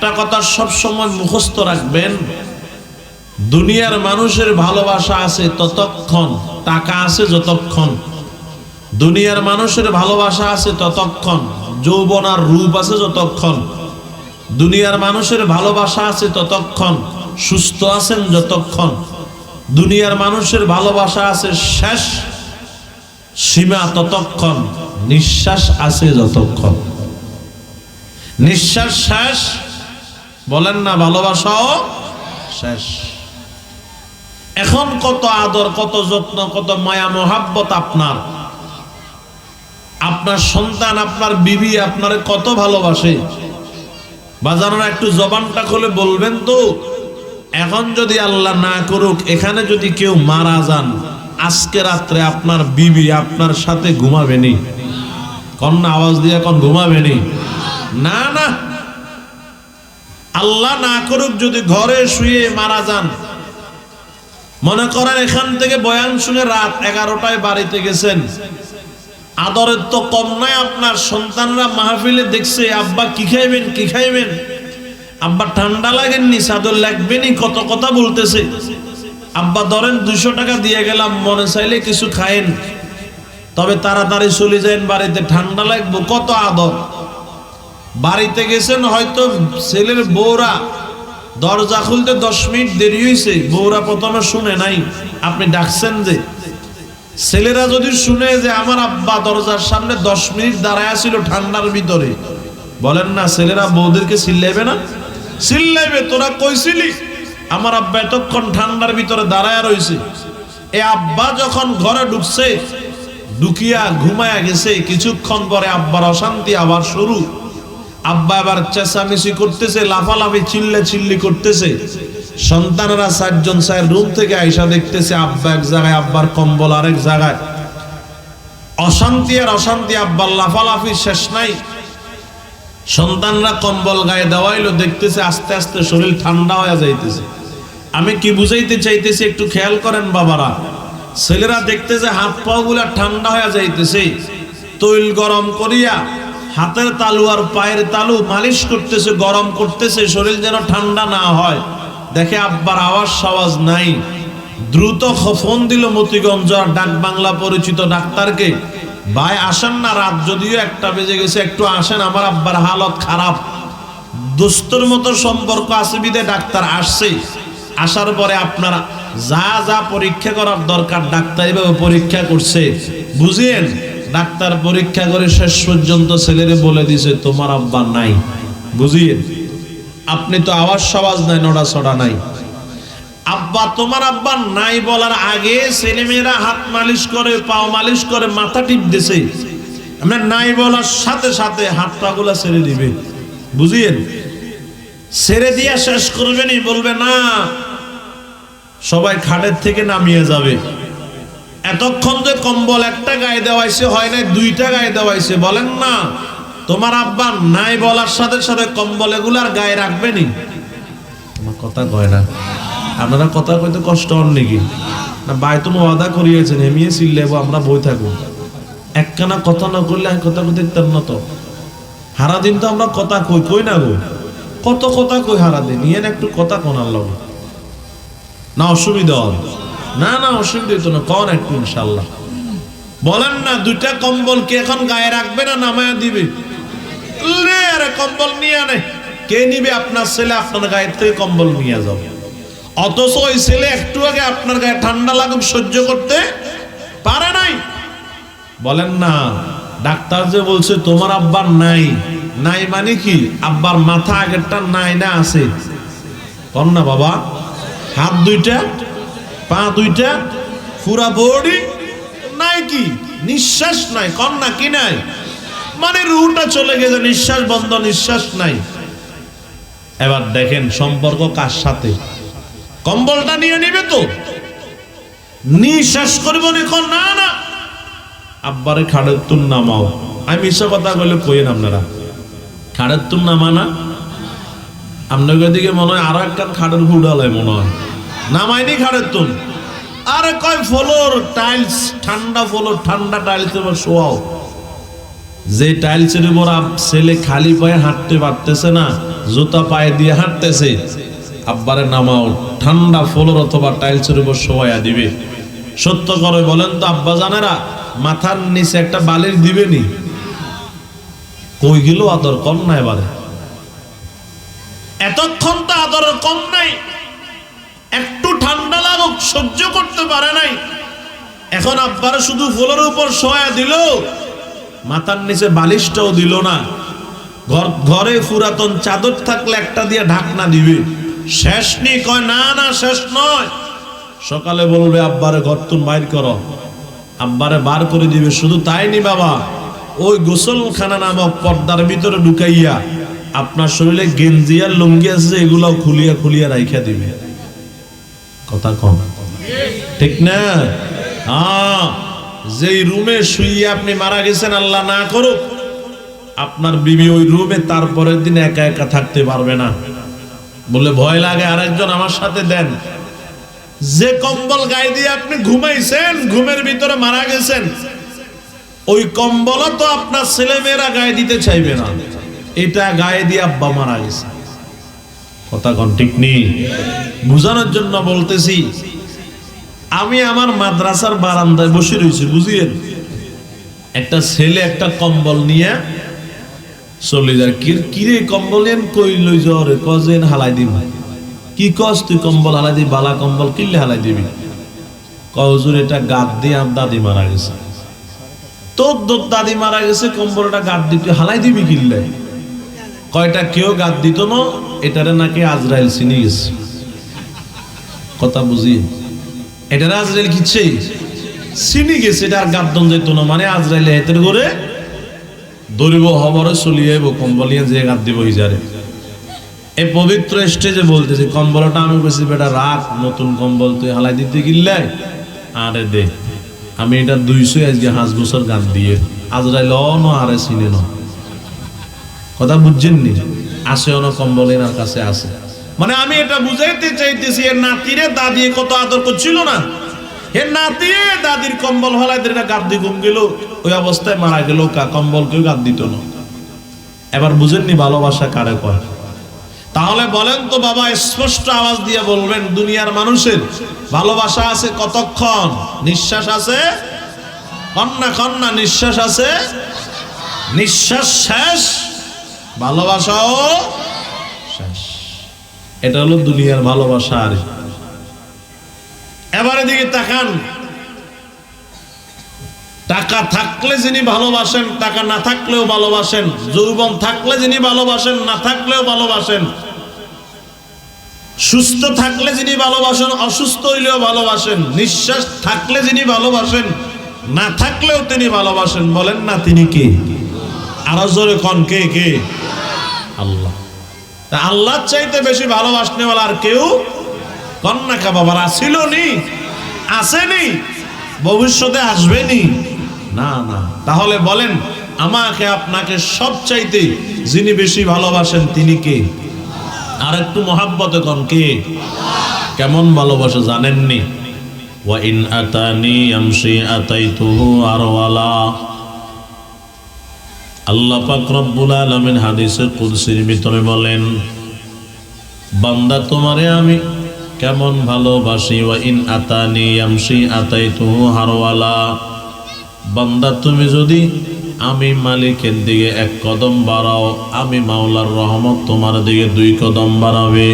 একটা কথা সব সময় মুখস্থ রাখবেন, দুনিয়ার মানুষের ভালোবাসা আছে ততক্ষণ, টাকা আছে যতক্ষণ। দুনিয়ার মানুষের ভালোবাসা আছে ততক্ষণ, যৌবন আর রূপ আছে যতক্ষণ। দুনিয়ার মানুষের ভালোবাসা আছে ততক্ষণ, সুস্থ আছেন যতক্ষণ। দুনিয়ার মানুষের ভালোবাসা আছে শেষ সীমা ততক্ষণ, নিঃশ্বাস আছে যতক্ষণ। নিঃশ্বাস শেষ, বলেন না ভালোবাসাও শেষ। এখন কত আদর, কত যত্ন, কত মায়া মোহাব্বত আপনার, আপনার সন্তান, আপনার বিবি আপনারে কত ভালোবাসে। বাজানোর একটু জবানটা খুলে বলবেন তো। এখন যদি আল্লাহ না করুক এখানে যদি কেউ মারা যান, আজকে রাত্রে আপনার বিবি আপনার সাথে ঘুমাবেনি? কন্যা আওয়াজ দিয়ে কোন ঘুমাবেনি? না না, আল্লাহ না করুক যদি ঘরে শুয়ে মারা যান, মনে করেন এখান থেকে বয়ান শুনে রাত 11টায় বাড়িতে গেছেন, আদরের তো কম নাই আপনার। সন্তানরা মাহফিলে দেখছে আব্বা কি খাইবেন, কি খাইবেন, আব্বা ঠান্ডা লাগেননি, চাদর লাগবেনি, কত কথা বলতেছে। আব্বা ধরেন 200 টাকা দিয়ে গেলাম, মনে চাইলে কিছু খায়েন, তবে তাড়াতাড়ি চলে যান বাড়িতে, ঠান্ডা লাগবো, কত আদর। বাড়িতে গেছেন, হয়তো ছেলের বউরা দরজা খুলতে 10 মিনিট দেরি হয়েছে, বউরা প্রথমে শুনে নাই, আপনি ডাকছেন যে। ছেলেরা যদি শুনে যে আমার আব্বা দরজার সামনে 10 মিনিট দাঁড়ায় ছিল ঠান্ডার ভিতরে, বলেন না ছেলেরা বউদেরকে চিল্লাইবে না? চিল্লাইবে, তোরা কইছিলি আমার আব্বা এতক্ষণ ঠান্ডার ভিতরে দাঁড়ায় রয়েছে। এ আব্বা যখন ঘরে ঢুকছে, ঢুকিয়া ঘুমায়া গেছে, কিছুক্ষণ পরে আব্বার অশান্তি আবার শুরু। আব্বা আবার চেঁচামেচি করতেছে, লাফালাফি চিল্লি করতেছে। সন্তানেরা 4 জন 4 রুম থেকে আইসা দেখতেছে আব্বা এক জায়গায়, আব্বার কম্বল আরেক জায়গায়। অশান্তি আর অশান্তি, আব্বার লাফালাফি শেষ নাই। সন্তানরা কম্বল গায়ে দেওয়াইলো, দেখতেছে আস্তে আস্তে শরীর ঠান্ডা হয়ে যাইতেছে। আমি কি বুঝাইতে চাইতেছি একটু খেয়াল করেন বাবারা। ছেলেরা দেখতেছে হাত পা গুলা ঠান্ডা হয়ে যাইতেছে, তৈল গরম করিয়া হাতের তালু আর পায়ের তালু মালিশ করতেছে, গরম করতেছে, শরীর যেন ঠান্ডা না হয়। দেখে আব্বার আওয়াজ নাই, দ্রুত ফোন দিল মতিগঞ্জ ডাক বাংলা পরিচিত ডাক্তারকে, ভাই আসেন না, রাত যদিও 1টা বেজে গেছে, একটু আসেন, আমার আব্বার হালত খারাপ। দোস্তর মতো সম্পর্ক আছে বিদে ডাক্তার আসছে। আসার পরে আপনারা যা যা পরীক্ষা করার দরকার ডাক্তার এভাবে পরীক্ষা করছে, বুঝিয়েন। ডাক্তার পরীক্ষা করে শেষ পর্যন্ত ছেলেরে বলে দিছে তোমার আব্বা নাই, বুঝিয়েন। আপনি তো আওয়াজ নাই, নড়া ছড়া নাই। আব্বা তোমার আব্বা নাই বলার আগে ছেলেমেয়েরা হাত মালিশ করে, পাও মালিশ করে, মাথা টিপ দিছে। আমরা নাই বলার সাথে সাথে হাত পা গুলা ছেড়ে দিবে, বুঝিয়েন। ছেড়ে দিয়া শেষ করবেনই, বলবে না, সবাই খাটের থেকে নামিয়ে যাবে। এতক্ষণ যে কম্বল 1টা গায়ে দেওয়াইছে, হয় না 2টা গায়ে দেওয়াইছে, বলেন না। তোমার আব্বা নাই বলার সাথে সাথে কম্বল এগুলার গায়ে রাখবেনি? আমার কথা কয় না, আপনারা কথা কইতে কষ্ট হন নাকি? না ভাই তুমি ওয়াদা করিয়েছেন এমিয়ে চিল্লাইবো, আমরা বই থাকবো। একখানা কথা না করলে কথা কই দেখতেন না তো। হারা দিন তো আমরা কথা কই না গো, কত কথা কই হারা দিন। নিয়ে একটু কথা কোনার লগ না, অসুবিধা হবে না? না অসুবিধা হইতো না, কন একটু ইনশাল্লাহ। বলেন না 2টা কম্বল কি এখন গায়ে রাখবে না নামায়া দিবে? আরে কম্বল নিয়ে আনে, কে নিবে? আপনার ছেলে আপনার গায়ের থেকে কম্বল নিয়ে যাবে। অথচ ওই ছেলে একটু আগে আপনার গায়ে ঠান্ডা লাগুক সহ্য করতে পারে নাই। বলেন না, ডাক্তার যে বলছে তোমার আব্বার নাই, নাই মানে কি? আব্বার মাথা আগেরটা নাই না আছে? কর না বাবা, হাত 2টা, পা 2টা, পুরা বডি নাই, কি নিঃশ্বাস নাই? কর না কি নাই? মানে রুহটা চলে গেছে, নিঃশ্বাস বন্ধ, নিঃশ্বাস নাই। এবার দেখেন সম্পর্ক কার সাথে? কম্বলটা নিয়ে নিবে তো, নিঃশ্বাস করবো না, না আব্বারে খাড়ের তুন নামাও। আমি মিশা কথা বলে কইেন আপনারা, খাড়ের তুন নামা না? আপনাদের দিকে মনে হয় আরো একটা খাড়ের ফুডালায় মনে হয়, নামাইনি খাড়ের তুন। আরে কয় ফ্লোর টাইলস, ঠান্ডা ফ্লোর, ঠান্ডা টাইলস এবার শোয়াও। যে টাইলসের উপর ছেলে খালি পায়ে হাঁটতে পারতেছে না, জুতা পায়ে দিয়ে হাঁটতেছে, আব্বারে নামাও, ঠান্ডা ফ্লোর অথবা টাইলসের উপর শোয়া দিবে। সত্য করে বলেন তো আব্বা জানেরা, মাথার নিচে একটা বালিশ দিবেনি? কই গেল আদর কম না? এবারে এতক্ষণ তো আদরের কম নাই, একটু ঠান্ডা লাগুক সহ্য করতে পারে নাই, এখন আব্বারে শুধু ফ্লোরের উপর শোয়া দিল, মাথার নিচে বালিশটাও দিল না। ঘরে পুরাতন চাদর থাকলে একটা দিয়ে ঢাকনা দিবে, শেষ নেই। কয় না না, শেষ নয়। সকালে বলবে আব্বারে ঘরতুন বাইর করো, আব্বারে বার করে দিবে। শুধু তাই নি বাবা, ওই গোসলখানা নামক পর্দার ভিতরে ঢুকাইয়া আপনার শরীরে গেঞ্জি আর লুঙ্গি আছে এগুলাও খুলিয়া খুলিয়া রাইখা দিবে। কথা কম ঠিক না? যেই রুমে শুইয়া আপনি মারা গেছেন, আল্লাহ না করুক, আপনার বিবি ওই রুমে তারপরের দিন একা একা থাকতে পারবে না। বলে ভয় লাগে আরেকজন আমার সাথে দেন। যে কম্বল গায়ে দিয়ে আপনি ঘুমাইছেন, ঘুমের ভিতরে মারা গেছেন, ওই কম্বল তো আপনার ছেলে মেয়েরা গায়ে দিতে চাইবে না, এটা গায়ে দিয়ে আব্বা মারা গেছে। কথা কোন ঠিক নেই? বুঝানোর জন্য বলতেছি। আমি আমার মাদ্রাসার বারান্দায় বসে রয়েছি, বুঝিয়েন, একটা ছেলে একটা কম্বল নিয়ে চলে যায়। কিরে কম্বল এন কই লই জ্বরে? কজেন হালাই দিব। কি কস তুই? কম্বল হালাই দিবি? বালা কম্বল কিনলে হালাই দিবি? কজুর এটা গাদ দিয়ে আর দাদি মারা গেছে। তোর দাদি মারা গেছে, কম্বলটা গাদ দিতে হালাই দিবি কিনলে? কয়টা কেউ গাদ দিত না, এটারে নাকি আজরাইল চিনি গেছে। কথা বুঝি? এটারে আজরাইল কিচ্ছে চিনি গেছে, এটা আর গাদ্দন যেত না, মানে আজরাইলে হেতের করে ধরিব, হবরে চলিয়ে কম্বলিয়ে যে গাদ দিব ইজারে। এই পবিত্র স্টেজে বলতেছি, কম্বলটা আমি বলছি বেটা রাখ, নতুন কম্বল তুই হালাই দিতে গিল্লাই, আরে দে, আমি এটা 200 আজকে 5 বছর গাদ দিয়ে আজরাইল আরে চিনে ন। কথা বুঝছেন নি? আসে অন কম্বল এনার কাছে আছে, মানে আমি এটা বুঝাইতে চাইতেছি, এর নাতিরে দাদি কত আদর করছিল না, এর নাতি দাদির কম্বল হলাই দিয়ে গাদ দিয়ে ঘুম গেল, ওই অবস্থায় মারা গেল, কম্বল কেউ গাদ দিত না। এবার বুঝেননি ভালোবাসা কারে কয়? তাহলে বলেন তো বাবা, স্পষ্ট আওয়াজ দিয়ে বলবেন, দুনিয়ার মানুষের ভালোবাসা আছে কতক্ষণ? নিঃশ্বাস আছে কন্যা কন্যা, নিঃশ্বাস আছে, নিঃশ্বাস শেষ, ভালোবাসাও শেষ। এটা হলো দুনিয়ার ভালোবাসা। আর এবারে দিকে তাকান, টাকা থাকলে যিনি ভালোবাসেন, টাকা না থাকলেও ভালোবাসেন, যৌবন থাকলে যিনি ভালোবাসেন, না থাকলেও ভালোবাসেন, সুস্থ থাকলে যিনি ভালোবাসেন, অসুস্থ হইলেও ভালোবাসেন, নিঃশ্বাস থাকলে যিনি ভালোবাসেন, না থাকলেও তিনি ভালোবাসেন। বলেন না তিনি কে? আরো জোরে কন, কে? কে? আল্লাহ। তা আল্লাহর চাইতে বেশি ভালোবাসনেওয়ালা আর কেউ কন্যা কা বাবার আসিল নি, আসেনি, ভবিষ্যতে আসবেনি না না। তাহলে বলেন, আমাকে আপনাকে সব চাইতে যিনি বেশি ভালোবাসেন তিনি কে? আর একটু মহাব্বতে কন, কে? কেমন ভালোবাসা জানেননি? ওয়া ইন আতানি আমশি আতাইতুহু আরওয়ালা। আল্লাহ পাক রব্বুল আলামিন হাদিসে কুদসির ভিতরে বলেন, বান্দা তোমারে আমি কেমন ভালোবাসি। ওয়া ইন আতানি আমশি আতাইতুহু হারওয়ালা। বান্দা তুমি যদি আমি মালিকের দিকে 1 কদম বাড়াও, আমি মাওলার রহমত তোমার দিকে 2 কদম বাড়াবে।